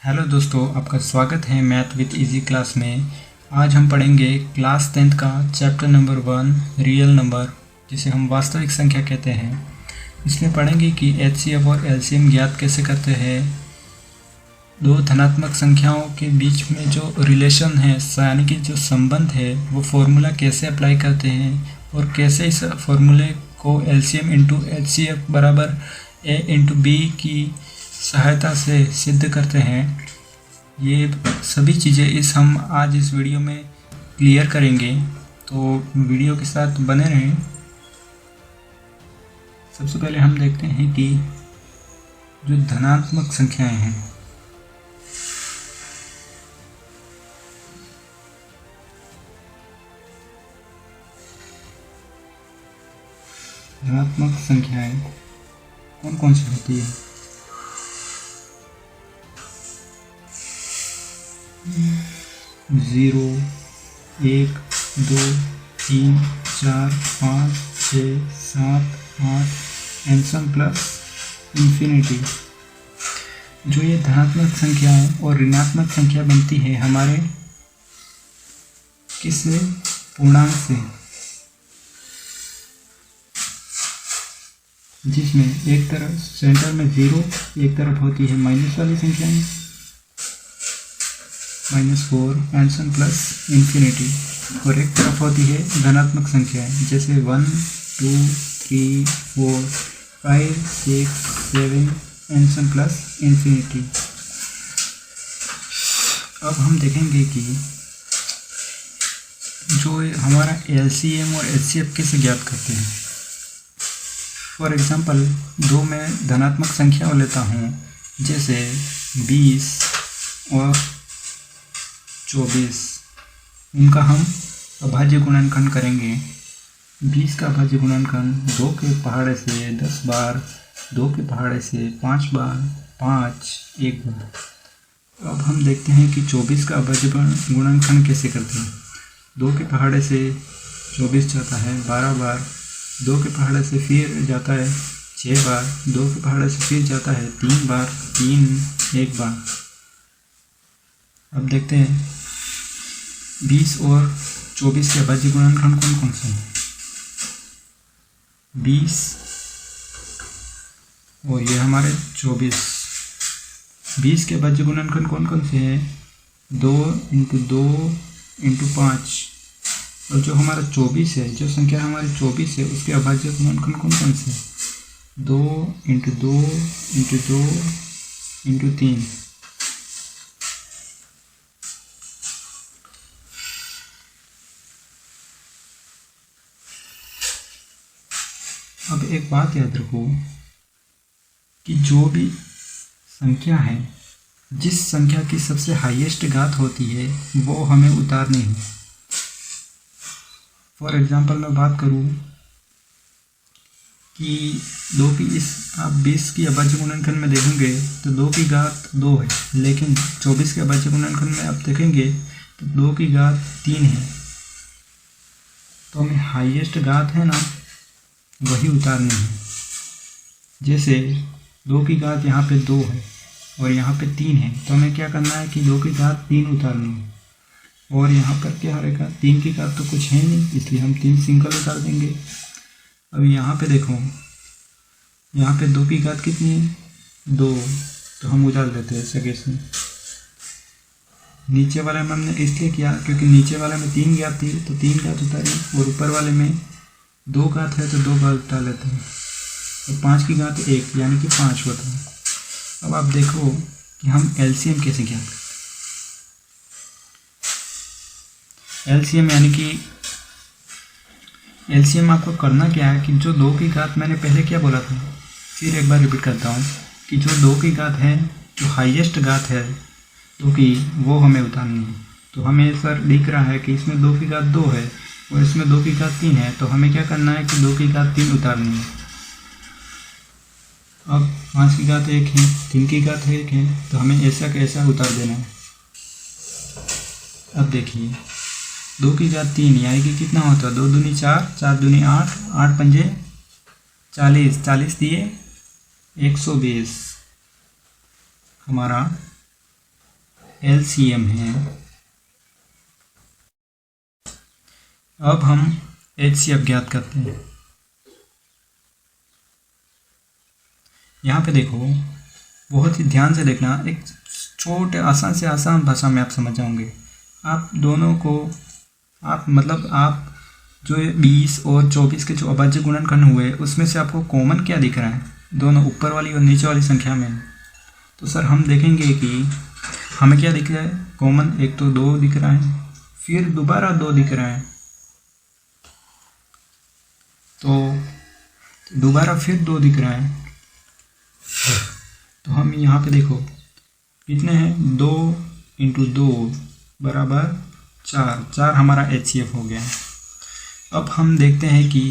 Hello दोस्तों, आपका स्वागत है मैथ विद इजी क्लास में। आज हम पढ़ेंगे क्लास 10th का चैप्टर नंबर 1 रियल नंबर, जिसे हम वास्तविक संख्या कहते हैं। इसमें पढ़ेंगे कि एचसीएफ और एलसीएम ज्ञात कैसे करते हैं, दो धनात्मक संख्याओं के बीच में जो रिलेशन है यानी कि जो संबंध है वो फॉर्मूला कैसे अप्लाई करते हैं और कैसे इस फॉर्मूले को एलसीएम इंटू एचसीएफ बराबर ए इंटू बी की सहायता से सिद्ध करते हैं। ये सभी चीज़ें हम आज इस वीडियो में क्लियर करेंगे, तो वीडियो के साथ बने रहें। सबसे पहले हम देखते हैं कि जो धनात्मक संख्याएं हैं, धनात्मक संख्याएं कौन कौन सी होती है। 0, 1, 2, 3, 4, 5, 6, 7, 8 एंड सम प्लस इंफिनिटी। जो ये धनात्मक संख्याएं और ऋणात्मक संख्या बनती है हमारे किससे, पूर्णांक से, जिसमें एक तरफ सेंटर में 0, एक तरफ होती है माइनस वाली संख्याएं -4 एंड सम प्लस इंफिनिटी, और एक तरफ होती है धनात्मक संख्याएं जैसे 1, 2, 3, 4, 5, 6, 7 एंड सम प्लस इंफिनिटी। अब हम देखेंगे कि जो हमारा एलसीएम और एचसीएफ कैसे ज्ञात करते हैं। फॉर एग्जांपल, दो मैं धनात्मक संख्या लेता हूँ जैसे 20 और 24, उनका हम अभाज्य गुणनखंड करेंगे। 20 का अभाज्य गुणनखंड 2 के पहाड़े से 10 बार, 2 के पहाड़े से 5 बार, 5 1 बार। अब हम देखते हैं कि 24 का अभाज्य गुणनखंड कैसे करते हैं। 2 के पहाड़े से 24 जाता है 12 बार, 2 के पहाड़े से फिर जाता है 6 बार, 2 के पहाड़े से फिर जाता है 3 बार, 3 1 बार। अब देखते हैं 20 और 24 के अभाज्य गुणनखंड कौन कौन से हैं। 20 और ये हमारे 24। 20 के अभाज्य गुणनखंड कौन कौन से हैं, 2 × 2 × 5। और जो हमारा 24 है, जो संख्या हमारी 24 है, उसके अभाज्य गुणनखंड कौन कौन से, 2 × 2 × 2 × 3। अब एक बात याद रखो कि जो भी संख्या है, जिस संख्या की सबसे हाईएस्ट घात होती है वो हमें उतारनी है। फॉर एग्जांपल मैं बात करूं कि 2 की आप 20 की अभाज्य गुणनखंड में देखेंगे तो 2 की घात 2 है, लेकिन 24 के अभाज्य गुणनखंड में आप देखेंगे तो 2 की घात 3 है। तो हमें हाईएस्ट घात है ना, वही उतारनी है। जैसे 2 की घात यहाँ पे 2 है और यहाँ पे 3 है, तो हमें क्या करना है कि 2 की घात 3 उतारनी है। और यहाँ पर क्या रहेगा, 3 की घात तो कुछ है नहीं, इसलिए हम 3 सिंगल उतार देंगे। अब यहाँ पे देखो, यहाँ पे 2 की घात कितनी है, 2, तो हम उतार देते हैं सगे से। नीचे वाले में हमने इसलिए किया क्योंकि नीचे वाले में 3 घात थी, तो 3 घात उतारी, और ऊपर वाले में 2 घात है तो 2 घात उतार लेते हैं। तो 5 की घात 1 यानी कि 5 होता है। अब आप देखो कि हम एलसीएम कैसे ज्ञात करते हैं। एलसीएम यानी कि एलसीएम आपको करना क्या है कि जो 2 की घात मैंने पहले क्या बोला था, फिर एक बार रिपीट करता हूँ कि जो 2 की घात है, जो हाईएस्ट घात है 2 की, वो हमें उतारनी है। तो हमें सर दिख रहा है कि इसमें 2 की घात 2 है और इसमें 2 की घात 3 है, तो हमें क्या करना है कि 2 की घात 3 उतारनी है। अब 5 की घात 1 है, 3 की घात 1 है, तो हमें ऐसा कैसा उतार देना है। अब देखिए 2 की घात 3 यानी कि कितना होता है, 2 दूनी 4, 4 दूनी 8, 8 पंजे 40, 40 दिए 120 हमारा LCM है। अब हम HCF ज्ञात करते हैं। यहाँ पे देखो, बहुत ही ध्यान से देखना, एक छोटे आसान से आसान भाषा में आप समझ जाओगे। आप दोनों को आप जो 20 और 24 के जो अभाज्य गुणनखंड हुए उसमें से आपको कॉमन क्या दिख रहा है दोनों ऊपर वाली और नीचे वाली संख्या में। तो सर हम देखेंगे कि हमें क्या दिख रहा है, कॉमन एक तो 2 दिख रहा है, फिर दोबारा 2 दिख रहा है, तो दोबारा फिर 2 दिख रहा है। तो हम यहाँ पे देखो कितने हैं, 2 × 2 बराबर 4 हमारा HCF हो गया। अब हम देखते हैं कि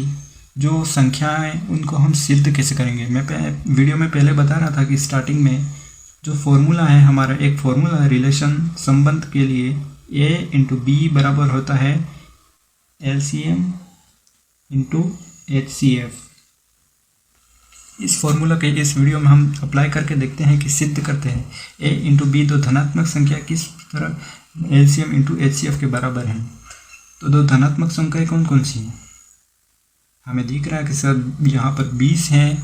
जो संख्याएं उनको हम सिद्ध कैसे करेंगे। मैं वीडियो में पहले बता रहा था कि स्टार्टिंग में जो फॉर्मूला है हमारा, एक फॉर्मूला है रिलेशन संबंध के लिए, A × B बराबर होता है LCM × HCF। इस फॉर्मूला के इस वीडियो में हम अप्लाई करके देखते हैं कि सिद्ध करते हैं A × B दो धनात्मक संख्या किस तरह LCM × HCF के बराबर हैं। तो दो धनात्मक संख्याएं कौन कौन सी हैं, हमें दिख रहा है कि सर यहाँ पर 20 हैं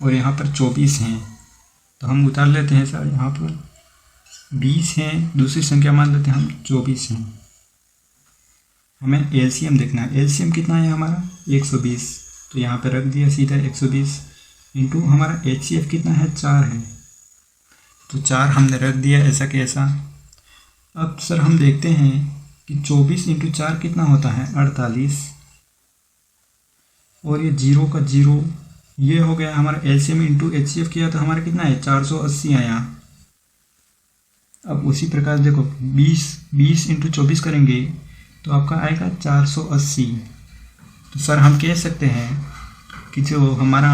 और यहाँ पर 24 हैं। तो हम उतार लेते हैं सर, यहाँ पर 20 हैं, दूसरी संख्या मान लेते हैं हम 24 हैं। हमें LCM देखना है, LCM कितना है हमारा 120, तो यहाँ पर रख दिया सीधा 120 इंटू हमारा HCF कितना है 4 है, तो 4 हमने रख दिया ऐसा कि ऐसा। अब सर हम देखते हैं कि 24 × 4 कितना होता है 48, और ये 0 का 0 ये हो गया हमारा। LCM × HCF किया तो हमारा कितना है 480 आया। अब उसी प्रकार देखो 20 × 24 करेंगे तो आपका आएगा 480। तो सर हम कह सकते हैं कि जो हमारा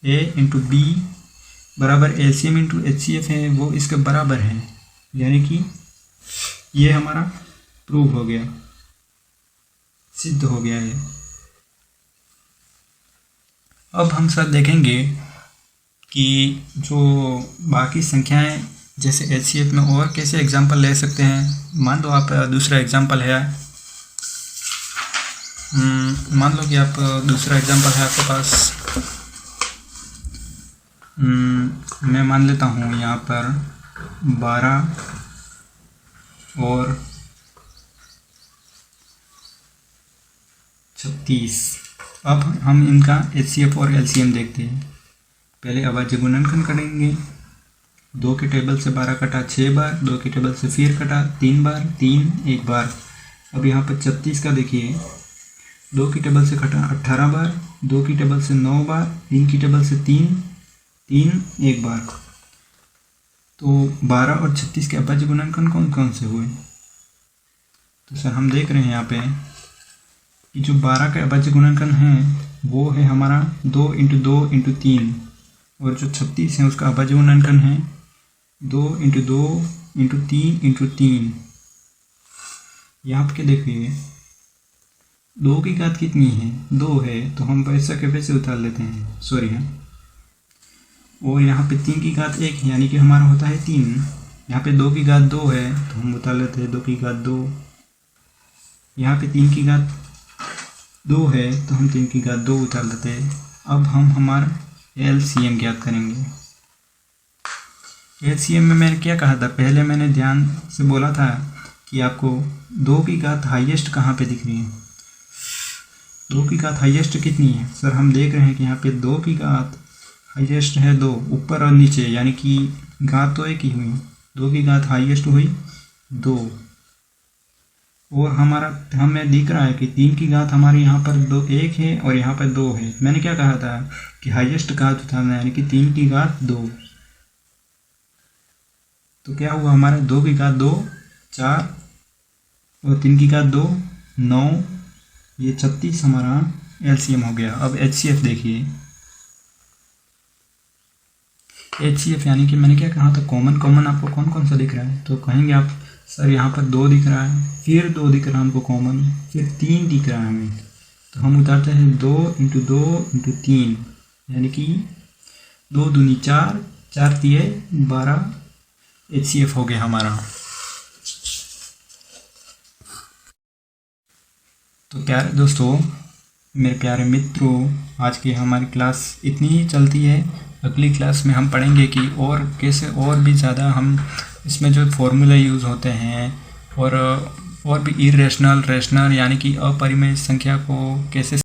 A × B बराबर LCM × HCF है वो इसके बराबर है, यानी कि ये हमारा प्रूव हो गया, सिद्ध हो गया है। अब हम सर देखेंगे कि जो बाकी संख्याएं जैसे HCF में और कैसे एग्जांपल ले सकते हैं। मान लो आप दूसरा एग्जांपल है, मान लो कि आप दूसरा एग्जांपल है आपके पास, मैं मान लेता हूँ यहाँ पर 12 और 36। अब हम इनका HCF और LCM देखते हैं। पहले अभाज्य गुणनखंड करेंगे, 2 के टेबल से 12 कटा 6 बार, 2 के टेबल से फिर कटा 3 बार, 3 एक बार। अब यहाँ पर 36 का देखिए, 2 की टेबल से कटा 18 बार, 2 की टेबल से 9 बार, 3 की टेबल से 3 एक बार। तो 12 और 36 के अभाज्य गुणनखंड कौन कौन से हुए। तो सर हम देख रहे हैं यहाँ पे कि जो 12 के अभाज्य गुणनखंड हैं वो है हमारा 2 × 2 × 3, और जो 36 है उसका अभाज्य गुणनखंड है 2 × 2 × 3 × 3। यहाँ पे देखिए 2 की घात कितनी है 2 है, तो हम वैसा के वैसे उतार लेते हैं, सॉरी है। और यहाँ पे 3 की घात 1 है, यानी कि हमारा होता है 3। यहाँ पे 2 की घात 2 है तो हम उतार लेते हैं 2 की घात 2। यहाँ पे 3 की घात 2 है तो हम 3 की घात 2 उतार लेते हैं। अब हम हमारा LCM ज्ञात करेंगे। LCM में मैंने क्या कहा था, पहले मैंने ध्यान से बोला था कि आपको 2 की घात हाईएस्ट कहाँ पे दिख रही है। 2 की घात हाईएस्ट कितनी है सर, हम देख रहे हैं कि यहाँ पे 2 की घात हाईएस्ट है 2, ऊपर और नीचे, यानी कि घात तो एक ही हुई, 2 की घात हाईएस्ट हुई 2। और हमारा हमें दिख रहा है कि 3 की घात हमारी यहाँ पर 1 है और यहाँ पर 2 है। मैंने क्या कहा था कि हाईएस्ट घात उठाना, यानी कि 3 की घात 2। तो क्या हुआ हमारा 2 की घात 2 4 और 3 की घात 2 9, ये 36 हमारा LCM हो गया। अब HCF देखिए, HCF यानी कि मैंने क्या कहा था, कॉमन आपको कौन कौन सा दिख रहा है। तो कहेंगे आप सर यहाँ पर 2 दिख रहा है, फिर 2 दिख रहा है हमको कॉमन, फिर 3 दिख रहा है हमें। तो हम उतारते हैं 2 × 2 × 3, यानी कि 2 दूनी 4, 4 तिये 12, HCF हो गया हमारा। तो प्यारे दोस्तों, मेरे प्यारे मित्रों, आज की हमारी क्लास इतनी ही चलती है। अगली क्लास में हम पढ़ेंगे कि और कैसे और भी ज़्यादा हम इसमें जो फॉर्मूला यूज़ होते हैं और भी इरेशनल, रेशनल यानी कि अपरिमेय संख्या को कैसे